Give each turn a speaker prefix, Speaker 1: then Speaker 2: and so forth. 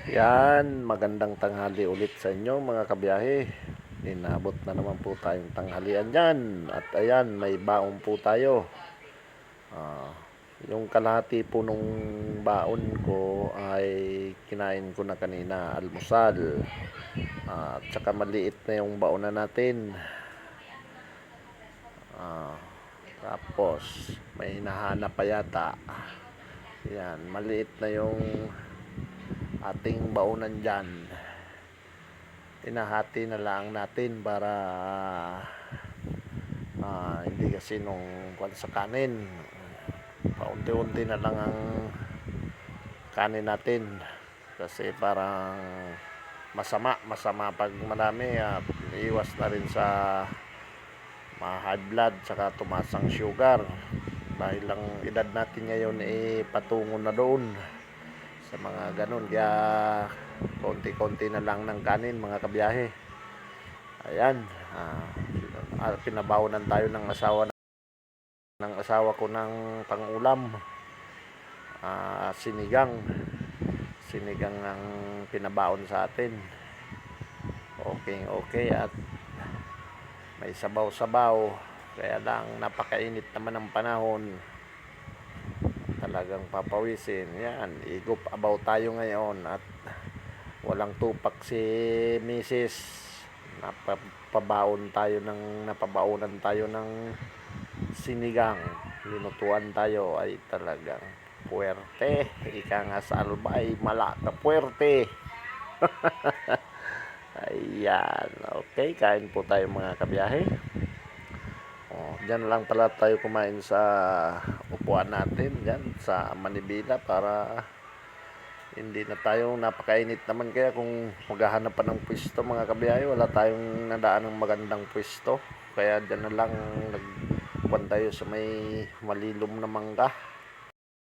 Speaker 1: Yan, magandang tanghali ulit sa inyo mga kabiyahe. Inabot na naman po tayong tanghalian dyan. At ayan, may baon po tayo. Ah, yung kalahati po nung baon ko ay kinain ko na kanina, almusal. At saka maliit na yung baon na natin. Tapos, may hinahanap pa yata. Yan, maliit na yung ating baunan dyan. Inahati na lang natin para hindi kasi nung sa kanin paunti-unti na lang ang kanin natin kasi parang masama pag marami at iwas na rin sa high blood saka tumaas ang sugar dahil lang edad natin ngayon patungo na doon sa mga ganun, kaya konti-konti na lang ng kanin mga kabiyahe. Ayan, pinabawanan tayo ng asawa ko ng pangulam. Sinigang ang pinabaon sa atin. Okay at may sabaw-sabaw, kaya lang napakainit naman ng panahon, talagang papawisin. Yan, igop abaw tayo ngayon at walang tupak si Mrs. Napabaunan tayo ng sinigang, linutuan tayo, ay talagang puwerte. Ika nga sa albay, malaka puwerte. Ayan, okay, kain po tayo mga kabiyahe. Diyan lang pala tayo kumain sa upuan natin diyan sa Manibela para hindi na tayo napakainit naman. Kaya kung maghahanap pa ng pwesto mga kabiyahe, wala tayong nadaan ng magandang pwesto, kaya diyan na lang nagpuan tayo sa may malilom na mangga.